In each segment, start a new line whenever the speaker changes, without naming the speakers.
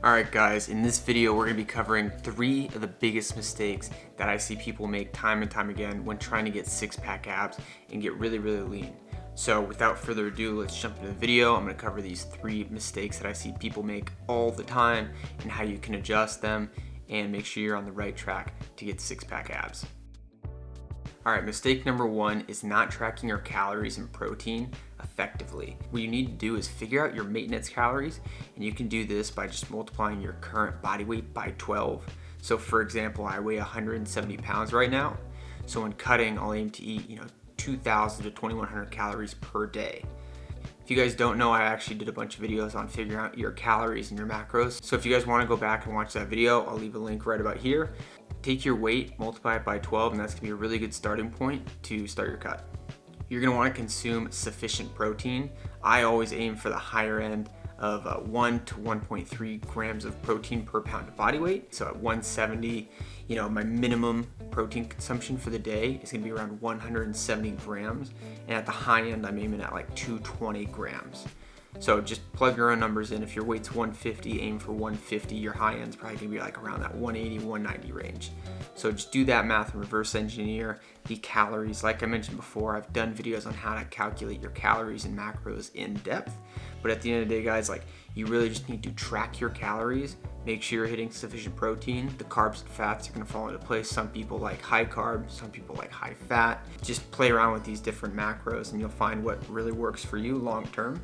Alright guys, in this video we're going to be covering 3 of the biggest mistakes that I see people make time and time again when trying to get six-pack abs and get really lean. So without further ado, let's jump into the video. I'm going to cover these 3 mistakes that I see people make all the time and how you can adjust them and make sure you're on the right track to get six-pack abs. Alright, mistake number 1 is not tracking your calories and protein effectively. What you need to do is figure out your maintenance calories, and you can do this by just multiplying your current body weight by 12. So for example, I weigh 170 pounds right now. So when cutting, I'll aim to eat 2,000 to 2,100 calories per day. If you guys don't know, I actually did a bunch of videos on figuring out your calories and your macros. So if you guys want to go back and watch that video, I'll leave a link right about here. Take your weight, multiply it by 12, and that's going to be a really good starting point to start your cut. You're going to want to consume sufficient protein. I always aim for the higher end of 1 to 1.3 grams of protein per pound of body weight. So at 170, my minimum protein consumption for the day is going to be around 170 grams. And at the high end, I'm aiming at like 220 grams. So just plug your own numbers in. If your weight's 150, aim for 150. Your high end's probably gonna be like around that 180, 190 range. So just do that math and reverse engineer the calories. Like I mentioned before, I've done videos on how to calculate your calories and macros in depth. But at the end of the day, guys, you really just need to track your calories, make sure you're hitting sufficient protein. The carbs and fats are gonna fall into place. Some people like high carb, some people like high fat. Just play around with these different macros and you'll find what really works for you long term.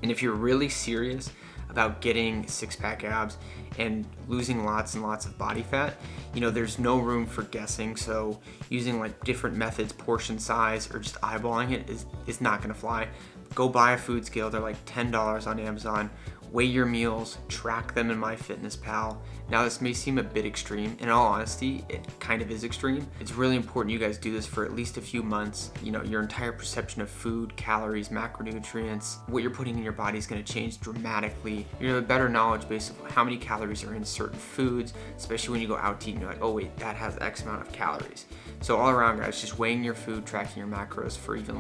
And if you're really serious about getting six-pack abs and losing lots and lots of body fat, there's no room for guessing. So using different methods, portion size, or just eyeballing it is not gonna fly. Go buy a food scale. They're like $10 on Amazon. Weigh your meals, track them in MyFitnessPal. Now this may seem a bit extreme. In all honesty, it kind of is extreme. It's really important you guys do this for at least a few months. Your entire perception of food, calories, macronutrients, what you're putting in your body is gonna change dramatically. You're gonna have a better knowledge base of how many calories are in certain foods, especially when you go out to eat and you're like, oh wait, that has X amount of calories. So all around, guys, just weighing your food, tracking your macros for even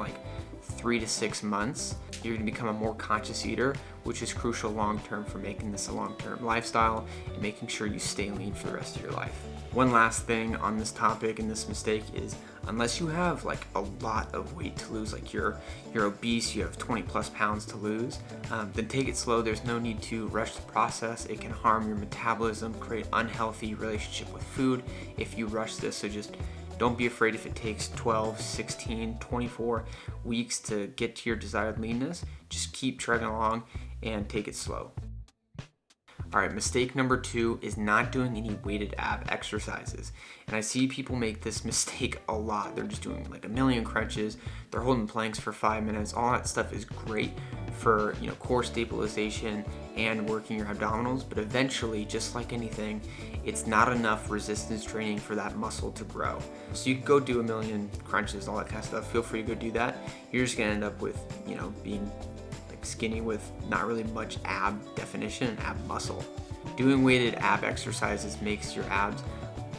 3 to 6 months, you're gonna become a more conscious eater, which is crucial long-term for making this a long-term lifestyle and making sure you stay lean for the rest of your life. One last thing on this topic and this mistake is, unless you have a lot of weight to lose, you're obese, you have 20 plus pounds to lose, then take it slow. There's no need to rush the process. It can harm your metabolism, create unhealthy relationship with food if you rush this. So just don't be afraid if it takes 12, 16, 24 weeks to get to your desired leanness. Just keep treading along and take it slow. All right, mistake number 2 is not doing any weighted ab exercises. And I see people make this mistake a lot. They're just doing a million crunches. They're holding planks for 5 minutes. All that stuff is great for core stabilization and working your abdominals. But eventually, just like anything, it's not enough resistance training for that muscle to grow. So you can go do a million crunches, all that kind of stuff. Feel free to go do that. You're just gonna end up with being skinny with not really much ab definition and ab muscle. Doing weighted ab exercises makes your abs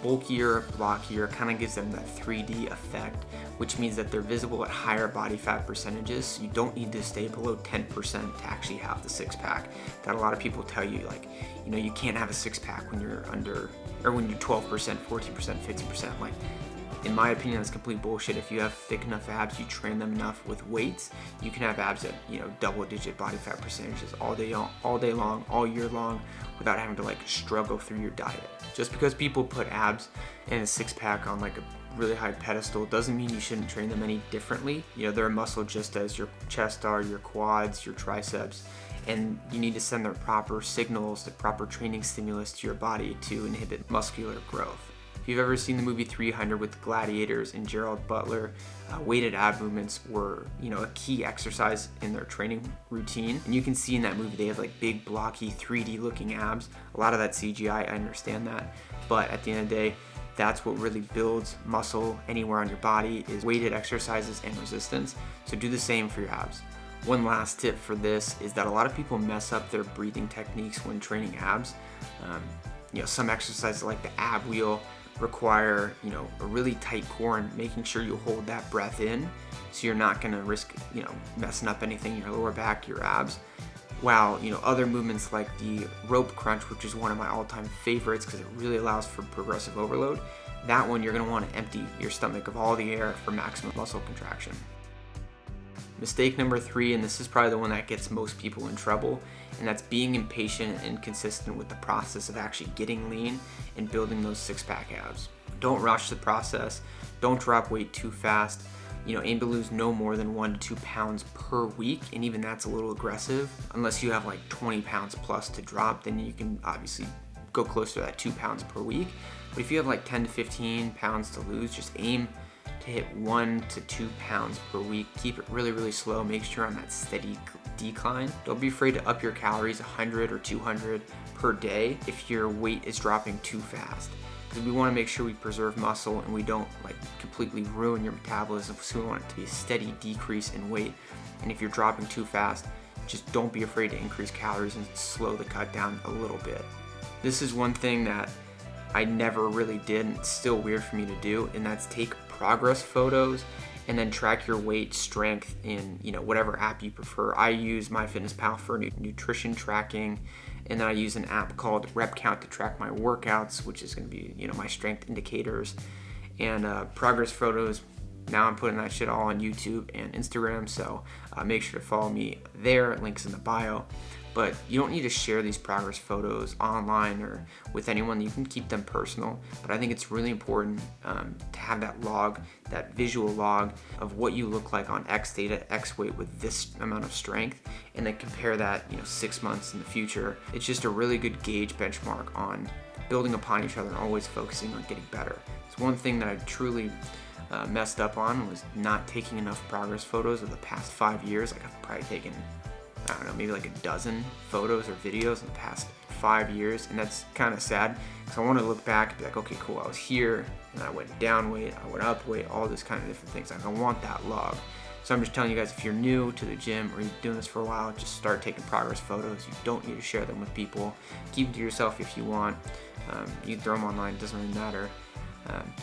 bulkier, blockier, kind of gives them that 3D effect, which means that they're visible at higher body fat percentages. So you don't need to stay below 10% to actually have the six-pack. That a lot of people tell you, you can't have a six-pack when you're under, or when you're 12%, 14%, 50%. In my opinion, that's complete bullshit. If you have thick enough abs, you train them enough with weights, you can have abs at double-digit body fat percentages all day long, all year long, without having to struggle through your diet. Just because people put abs and a six-pack on a really high pedestal doesn't mean you shouldn't train them any differently. They're a muscle just as your chest are, your quads, your triceps, and you need to send the proper signals, the proper training stimulus to your body to inhibit muscular growth. If you've ever seen the movie 300 with Gladiators and Gerald Butler, weighted ab movements were, a key exercise in their training routine. And you can see in that movie they have big, blocky, 3D looking abs. A lot of that CGI, I understand that. But at the end of the day, that's what really builds muscle anywhere on your body is weighted exercises and resistance. So do the same for your abs. One last tip for this is that a lot of people mess up their breathing techniques when training abs. Some exercises like the ab wheel require a really tight core and making sure you hold that breath in, so you're not going to risk messing up anything in your lower back, your abs. While, other movements like the rope crunch, which is one of my all-time favorites because it really allows for progressive overload, that one you're going to want to empty your stomach of all the air for maximum muscle contraction. Mistake number 3, and this is probably the one that gets most people in trouble, and that's being impatient and inconsistent with the process of actually getting lean and building those six-pack abs. Don't rush the process. Don't drop weight too fast. Aim to lose no more than 1 to 2 pounds per week, and even that's a little aggressive. Unless you have like 20 pounds plus to drop, then you can obviously go closer to that 2 pounds per week. But if you have like 10 to 15 pounds to lose, just aim to hit 1 to 2 pounds per week. Keep it really, really slow. Make sure you're on that steady decline. Don't be afraid to up your calories 100 or 200 per day if your weight is dropping too fast. Because we want to make sure we preserve muscle and we don't completely ruin your metabolism, so we want it to be a steady decrease in weight. And if you're dropping too fast, just don't be afraid to increase calories and slow the cut down a little bit. This is one thing that I never really did, and it's still weird for me to do, and that's take progress photos and then track your weight, strength in whatever app you prefer. I use MyFitnessPal for nutrition tracking, and then I use an app called Rep Count to track my workouts, which is going to be my strength indicators. And progress photos, now I'm putting that shit all on YouTube and Instagram, so make sure to follow me there. Links in the bio. But you don't need to share these progress photos online or with anyone. You can keep them personal. But I think it's really important to have that log, that visual log of what you look like on X data, X weight with this amount of strength, and then compare that 6 months in the future. It's just a really good gauge benchmark on building upon each other and always focusing on getting better. It's one thing that I truly messed up on was not taking enough progress photos of the past 5 years. I've probably taken, maybe like a dozen photos or videos in the past 5 years, and that's kind of sad. So I want to look back and be like, okay, cool, I was here, and I went down weight, I went up weight, all this kind of different things. I want that log. So I'm just telling you guys, if you're new to the gym or you're doing this for a while, just start taking progress photos. You don't need to share them with people. Keep them to yourself if you want. You can throw them online, it doesn't really matter.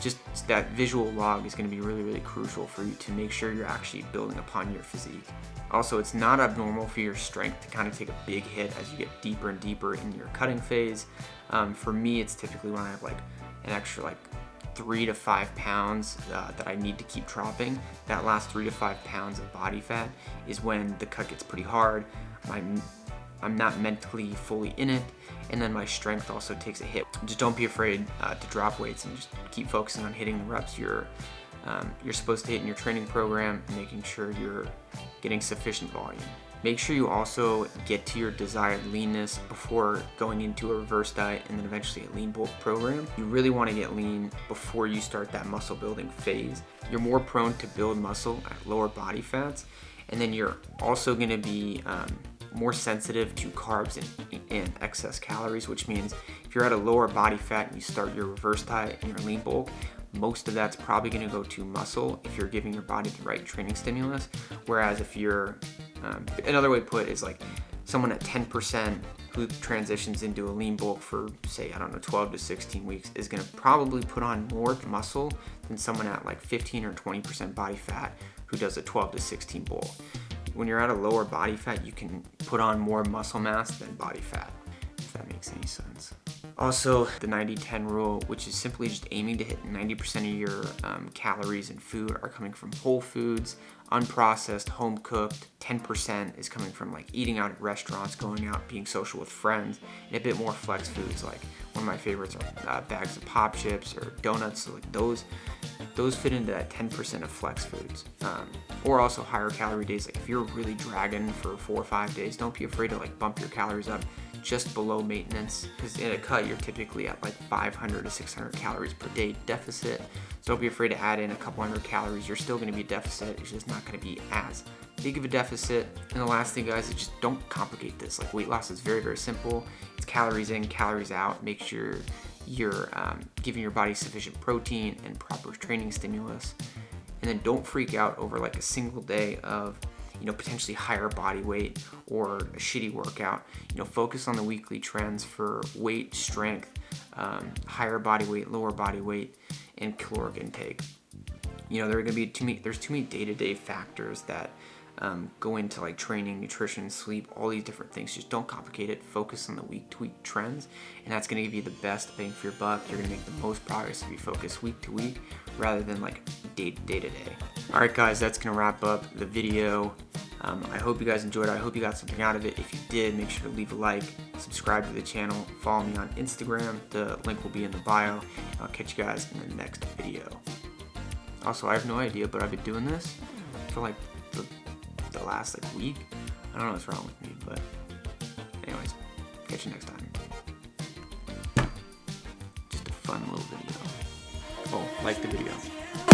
Just that visual log is going to be really, really crucial for you to make sure you're actually building upon your physique. Also, it's not abnormal for your strength to kind of take a big hit as you get deeper and deeper in your cutting phase. For me, it's typically when I have an extra 3 to 5 pounds that I need to keep dropping. That last 3 to 5 pounds of body fat is when the cut gets pretty hard. I'm not mentally fully in it, and then my strength also takes a hit. Just don't be afraid to drop weights and just keep focusing on hitting the reps you're supposed to hit in your training program and making sure you're getting sufficient volume. Make sure you also get to your desired leanness before going into a reverse diet and then eventually a lean bulk program. You really want to get lean before you start that muscle building phase. You're more prone to build muscle at lower body fats, and then you're also going to be more sensitive to carbs and excess calories, which means if you're at a lower body fat and you start your reverse diet and your lean bulk, most of that's probably going to go to muscle if you're giving your body the right training stimulus. Whereas if you're, another way to put it is someone at 10% who transitions into a lean bulk for, say, 12 to 16 weeks is going to probably put on more muscle than someone at 15 or 20% body fat who does a 12 to 16 bulk. When you're at a lower body fat, you can put on more muscle mass than body fat, if that makes any sense. Also, the 90-10 rule, which is simply just aiming to hit 90% of your calories in food are coming from whole foods, unprocessed, home cooked. 10% is coming from eating out at restaurants, going out, being social with friends, and a bit more flex foods. One of my favorites are bags of pop chips or donuts. So those fit into that 10% of flex foods. Or also higher calorie days. If you're really dragging for 4 or 5 days, don't be afraid to bump your calories up just below maintenance, because in a cut you're typically at 500 to 600 calories per day deficit. So don't be afraid to add in a couple hundred calories. You're still going to be a deficit. It's just not going to be as big of a deficit. And the last thing, guys, is just don't complicate this. Weight loss is very, very simple. It's calories in, calories out. Make sure you're giving your body sufficient protein and proper training stimulus. And then don't freak out over a single day of potentially higher body weight or a shitty workout. Focus on the weekly trends for weight, strength, higher body weight, lower body weight, and caloric intake. There's too many day-to-day factors that go into like training, nutrition, sleep, all these different things. Just don't complicate it. Focus on the week-to-week trends, and that's going to give you the best bang for your buck. You're going to make the most progress if you focus week to week rather than like day to day. All right, guys, that's going to wrap up the video. I hope you guys enjoyed it. I hope you got something out of it. If you did, make sure to leave a like, subscribe to the channel, follow me on Instagram. The link will be in the bio. I'll catch you guys in the next video. Also, I have no idea, but I've been doing this for like the last like week. I don't know what's wrong with me, but anyways, catch you next time. Just a fun little video. Oh, like the video.